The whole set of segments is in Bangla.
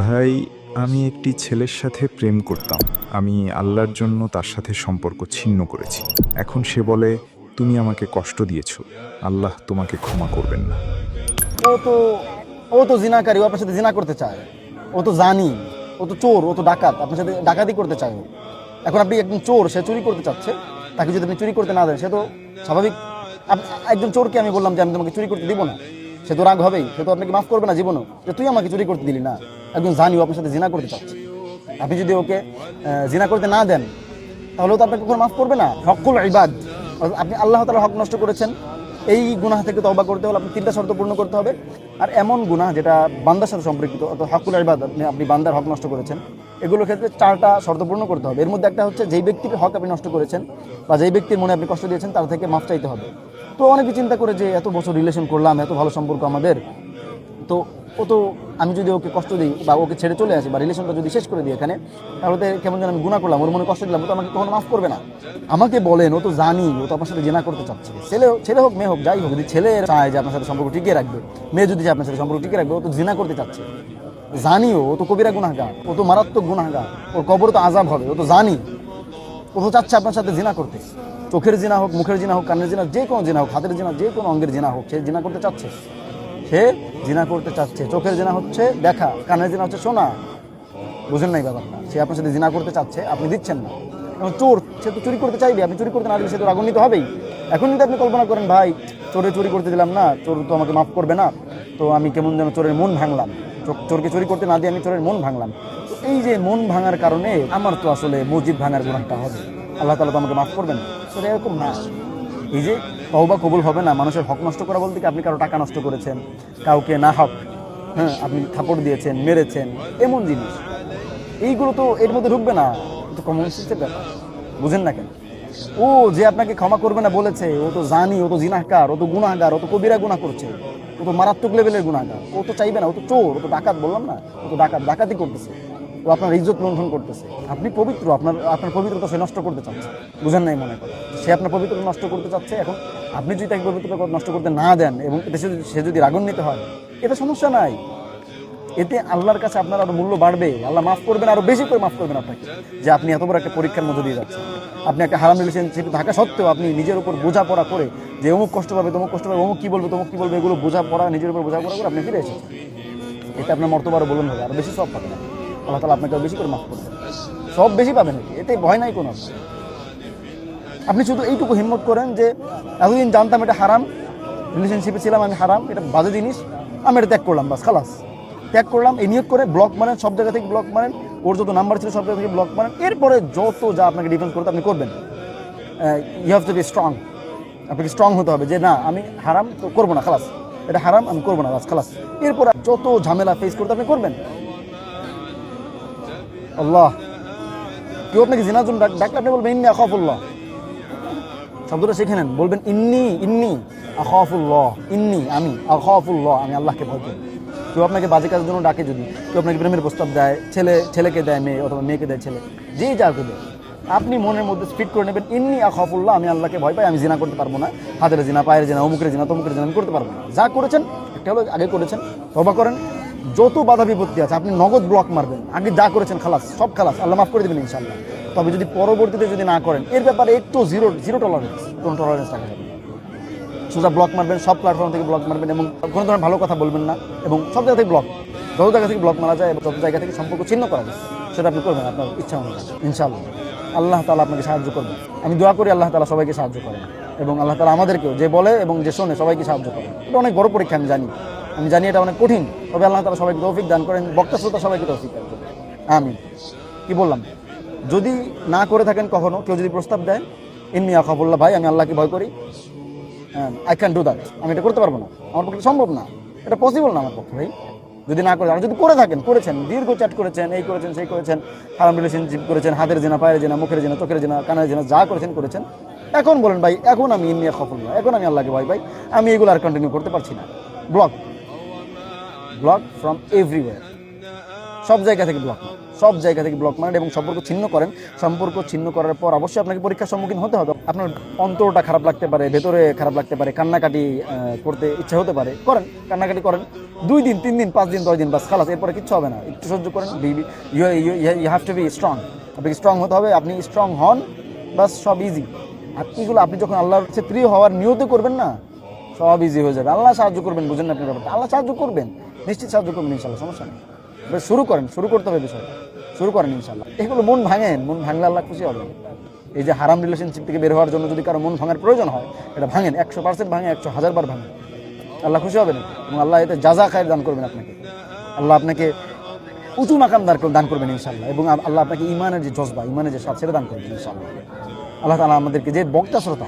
ভাই, আমি একটি ছেলের সাথে প্রেম করতাম। আমি আল্লাহর জন্য তার সাথে সম্পর্ক ছিন্ন করেছি। এখন সে বলে, তুমি আমাকে কষ্ট দিয়েছো, আল্লাহ তোমাকে ক্ষমা করবেন না। ও তো ও তো জিনাকারী, ও আপনার সাথে জিনা করতে চায়। ও তো জানি, ও তো চোর, ও তো ডাকাত, আপনার সাথে ডাকাতি করতে চায় ও। এখন আপনি একজন চোর, সে চুরি করতে চাচ্ছে, তাকে যদি আপনি চুরি করতে না দেন, সে তো স্বাভাবিক। একজন চোরকে আমি বললাম যে আমি তোমাকে চুরি করতে দিব না, সে তো রাগ হবেই, সে তো আপনাকে মাফ করবে না জীবনও, যে তুই আমাকে চুরি করতে দিলি না। একজন জানি ও আপনার সাথে জিনা করতে চাচ্ছে, আপনি যদি ওকে জিনা করতে না দেন, তাহলে তো আপনাকে কখনো মাফ করবে না। হকুল ইবাদ, আপনি আল্লাহ তাআলার হক নষ্ট করেছেন। এই গুনাহ থেকে তওবা করতে হলে আপনি 3টা শর্ত পূর্ণ করতে হবে। আর এমন গুনাহ যেটা বান্দার সাথে সম্পর্কিত, অর্থাৎ হকুল ইবাদ, আপনি বান্দার হক নষ্ট করেছেন, এগুলোর ক্ষেত্রে 4টা শর্ত পূর্ণ করতে হবে। এর মধ্যে একটা হচ্ছে, যেই ব্যক্তির হক আপনি নষ্ট করেছেন বা যেই ব্যক্তির মনে আপনি কষ্ট দিয়েছেন, তার থেকে মাফ চাইতে হবে। তো অনেকে চিন্তা করে যে এত বছর রিলেশন করলাম, এত ভালো সম্পর্ক আমাদের, তো ও তো, আমি যদি ওকে কষ্ট দিই বা ওকে ছেড়ে চলে আসি বা রিলেশনটা যদি শেষ করে দিই এখানে, তাহলে তো কেমন যেন আমি গুনাহ করলাম, ওর মনে কষ্ট দিলাম, ও তো আমাকে কখনো মাফ করবে না। আমাকে বলেন, ও তো জানি ও তো আপনার সাথে জেনা করতে চাচ্ছে, ছেলে হোক মেয়ে হোক যাই হোক, যদি ছেলে চায় যে আপনার সাথে সম্পর্ক টিকিয়ে রাখবে, মেয়ে যদি চায় আপনার সাথে সম্পর্ক টিকিয়ে রাখবে, ও তো জিনা করতে চাচ্ছে। জানিও ও তো কবিরা গুনাহগার, ও তো মারাত্মক গুনাহগার, ওর কবরে তো আযাব হবে, ও তো জানি। ও তো চাচ্ছে আপনার সাথে জিনা করতে, চোখের জিনা হোক, মুখের জিনা হোক, কানের জিনা, যে কোনো জিনা হোক, হাতের জিনা, যে কোনো অঙ্গের জিনা হোক, সে জিনা করতে চাচ্ছে। সে জিনা করতে চাচ্ছে। চোখের জিনা হচ্ছে দেখা, কানের জিনা হচ্ছে শোনা। বুঝেন নাই ব্যাপারটা? সে আপনার সাথে জিনা করতে চাচ্ছে, আপনি দিচ্ছেন না। এবং চোর, সে তো চুরি করতে চাইবে, আপনি চুরি করতে না দিলে সে তো রাগান্বিত হবেই। এখন যদি আপনি কল্পনা করেন, ভাই চুরি করতে দিলাম না, চোর তো আমাকে মাফ করবে না, তো আমি কেমন যেন চোরের মন ভাঙলাম, চোরকে চুরি করতে না দিয়ে আমি চোরের মন ভাঙলাম। তো এই যে মন ভাঙার কারণে আমার তো আসলে মসজিদ ভাঙার গুনাহটা হবে, আল্লাহ তাআলা তো আমাকে মাফ করবেন না। তো এরকম না। এই যে তওবা কবুল হবে না, মানুষের হক নষ্ট করা বলতে কি, আপনি কারো টাকা নষ্ট করেছেন, কাউকে না হক, হ্যাঁ, আপনি থাপড় দিয়েছেন, মেরেছেন, এমন জিনিস, এইগুলো তো এর মধ্যে ঢুকবে না। তো কমন সেন্সের ব্যাপার, বুঝেন না কেন? ও যে আপনাকে ক্ষমা করবে না বলেছে, ও তো জানি, ও তো জিনাহগার, ও তো গুনাহগার, ও তো কবিরা গুনাহ করছে, ও তো মারাত্মক লেভেলের গুনাহগার, ও তো চাইবে না, ও তো চোর, ও তো ডাকাত, বললাম না, ও তো ডাকাতি করতেছে, ও আপনার ইজ্জত লঙ্ঘন করতেছে। আপনি পবিত্র, আপনার পবিত্রতা সে নষ্ট করতে চাচ্ছে, বুঝেন নাই মনে করে, সে আপনার পবিত্রতা নষ্ট করতে চাচ্ছে। এখন আপনি যদি তাকে পবিত্রতা নষ্ট করতে না দেন এবং এতে সে যদি রাগান্বিত হয়, এটা সমস্যা নাই। এতে আল্লাহর কাছে আপনার আরো মূল্য বাড়বে, আল্লাহ মাফ করবেন, আরো বেশি করে মাফ করবেন আপনাকে, যে আপনি এত বড় একটা পরীক্ষার মধ্যে দিয়ে যাচ্ছেন। আপনি একটা হারাম রিলেশনশিপ থাকা সত্ত্বেও আপনি নিজের উপর বোঝাপড়া করে, যে অমুক কষ্ট পাবে, তমুক কষ্ট পাবে, অমুক কী বলবে, তমুক কী বলবে, এগুলো বোঝাপড়া, নিজের উপর বোঝাপড়া করে আপনি ফিরে এসেছেন। এতে আপনার মর্তবা আরো বলুন হবে, আরো বেশি সব পাবেন, আল্লাহ তাআলা আপনাকে আরো বেশি করে মাফ করবেন, সব বেশি পাবেন। এতে ভয় নাই কোনো। আপনি শুধু এইটুকু হিম্মত করেন যে এতদিন জানতাম এটা হারাম, রিলেশনশিপে ছিলাম আমি, হারাম, এটা বাজে জিনিস, আমি এটা ত্যাগ করলাম, বাস খালাস, ত্যাগ করলাম। এই নিয়ত করে ব্লক মারেন, সব জায়গা থেকে ব্লক মারেন, ওর যত নাম্বার ছিল সব জায়গা থেকে ব্লক মারেন। এরপরে যত যা আপনাকে ডিফেন্স করতে আপনি করবেন, you have to be strong. আপনাকে স্ট্রং হতে হবে যে না, আমি হারাম তো করবো না, খালাস, এটা হারাম, আমি করবো না, বাস খালাস। এরপরে যত ঝামেলা ফেস করতে আপনি করবেন। আল্লাহ, কেউ আপনাকে জিনার জন্য ডাকলে আপনি বলবেন ইন্নী আখাফুল্লাহ, শব্দটা শিখে নেন, বলবেন ইন্নী আখাফুল্লাহ, আমি আখাফুল্লাহ, আমি আল্লাহকে ভয় করি। কেউ আপনাকে বাজে কাজের জন্য ডাকে, যদি কেউ আপনাকে প্রেমের প্রস্তাব দেয়, ছেলেকে দেয় মেয়ে, অথবা মেয়েকে দেয় ছেলে, যেই যাকে দেয়, আপনি মনের মধ্যে স্পিড করে নেবেন ইন্নী আখাফুল্লাহ, আমি আল্লাহকে ভয় পাই, আমি জিনা করতে পারবো না, হাতের জিনা, পায়ের জিনা, অমুকের জিনা, তমুকের জিনা আমি করতে পারবো না। যা করেছেন একটা হলো আগে করেছেন, তওবা করেন। যত বাধা বিপত্তি আছে আপনি নগদ ব্লক মারবেন, আগে যা করেছেন খালাস, সব খালাস, আল্লাহ মাফ করে দেবেন ইনশাআল্লাহ। তবে যদি পরবর্তীতে যদি না করেন, এর ব্যাপারে একটু জিরো টলারেন্স, কোনো টলারেন্স রাখা যাবে না। সোজা ব্লক মারবেন, সব প্ল্যাটফর্ম থেকে ব্লক মারবেন, এবং কোনো ধরনের ভালো কথা বলবেন না, এবং সব জায়গা থেকে ব্লক, যত জায়গা থেকে ব্লক মারা যায় এবং যত জায়গা থেকে সম্পর্ক ছিন্ন করা যায়, সেটা আপনি করবেন আপনার ইচ্ছা অনুযায়ী ইনশাআল্লাহ। আল্লাহ তাআলা আপনাকে সাহায্য করবেন। আমি দোয়া করি আল্লাহ তাআলা সবাইকে সাহায্য করেন, এবং আল্লাহ তাআলা আমাদেরকেও, যে বলে এবং যে শোনে, সবাইকে সাহায্য করেন। এটা অনেক বড় পরীক্ষা, আমি জানি এটা অনেক কঠিন, তবে আল্লাহ তাআলা সবাইকে তৌফিক দান করেন, বক্তা শ্রোতা সবাইকে তৌফিক দান করেন, আমিন। কি বললাম? যদি না করে থাকেন কখনো, কেউ যদি প্রস্তাব দেয় ইন্নী আখাফুল্লাহ, ভাই আমি আল্লাহকে ভয় করি, আই ক্যান ডু দ্যাট, আমি এটা করতে পারবো না, আমার পক্ষে সম্ভব না, এটা পসিবল না আমার পক্ষে ভাই। যদি না করে, আর যদি করে থাকেন, করেছেন, দীর্ঘ চ্যাট করেছেন, এই করেছেন, সেই করেছেন, হারাম রিলেশনশিপ করেছেন, হাতের জেনা, পায়ের জেনা, মুখের জেনা, চোখের জেনা, কানের জেনা, যা করেছেন, এখন বলেন ভাই, এখন আমি ইন্নী আখাফুল্লাহ, এখন আমি আল্লাহকে ভয় পাই, আমি এগুলো আর কন্টিনিউ করতে পারছি না, ব্লক ফ্রম এভরিওয়্যার, সব জায়গা থেকে ব্লক, সব জায়গা থেকে ব্লক মারেন এবং সম্পর্ক ছিন্ন করেন। সম্পর্ক ছিন্ন করার পর অবশ্যই আপনাকে পরীক্ষার সম্মুখীন হতে হবে। আপনার অন্তরটা খারাপ লাগতে পারে, ভেতরে খারাপ লাগতে পারে, কান্নাকাটি করতে ইচ্ছা হতে পারে, করেন, কান্নাকাটি করেন 2 দিন 3 দিন 5 দিন 10 দিন, বাস খালাস, এরপরে কিচ্ছু হবে না। একটু সহ্য করেন। You have to be strong. আপনাকে স্ট্রং হতে হবে। আপনি স্ট্রং হন, বাস সব ইজি। আর এগুলো আপনি যখন আল্লাহর কাছে প্রিয় হওয়ার নিয়ত করবেন না, সব ইজি হয়ে যাবে। আল্লাহ সাহায্য করবেন, বুঝেন না আপনি ব্যাপারটা? আল্লাহ সাহায্য করবেন, নিশ্চিত সাহায্য করবেন ইনশাল্লাহ, সমস্যা নেই। এবার শুরু করেন, শুরু করতে হবে বিষয়টা, শুরু করেন ইনশাল্লাহ। এগুলো মন ভাঙেন, মন ভাঙলে আল্লাহ খুশি হবে। এই যে হারাম রিলেশনশিপ থেকে বের হওয়ার জন্য যদি কারো মন ভাঙার প্রয়োজন হয়, এটা ভাঙেন, 100% ভাঙে, 100,000 বার ভাঙেন, আল্লাহ খুশি হবেন এবং আল্লাহ এতে যাজা খায়ের দান করবেন আপনাকে। আল্লাহ আপনাকে উঁচু মাকাম দান করবেন ইনশাল্লাহ, এবং আল্লাহ আপনাকে ইমানের যে জজবা, ইমানের যে স্বাদ, সেটা দান করবেন ইনশাল্লাহ। আল্লাহ তাআলা আমাদেরকে, যে বক্তা শ্রোতা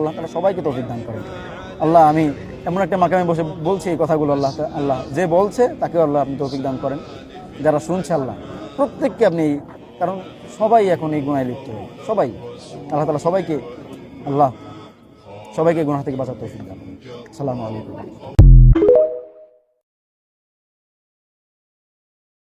আল্লাহ তাআলা সবাইকে তৌফিক দান করেন। আল্লাহ, আমি এমন একটা মাকামে বসে বলছি এই কথাগুলো, আল্লাহ যে বলছে তাকে আল্লাহ আপনি তৌফিক দান করেন, যারা শুনছে আল্লাহ প্রত্যেককে আপনি, কারণ সবাই এখন এই গুনায় লিপ্ত, সবাই। আল্লাহ তাআলা সবাইকে গুনাহ থেকে বাঁচার তৌফিক দান করেন। আসসালামু আলাইকুম।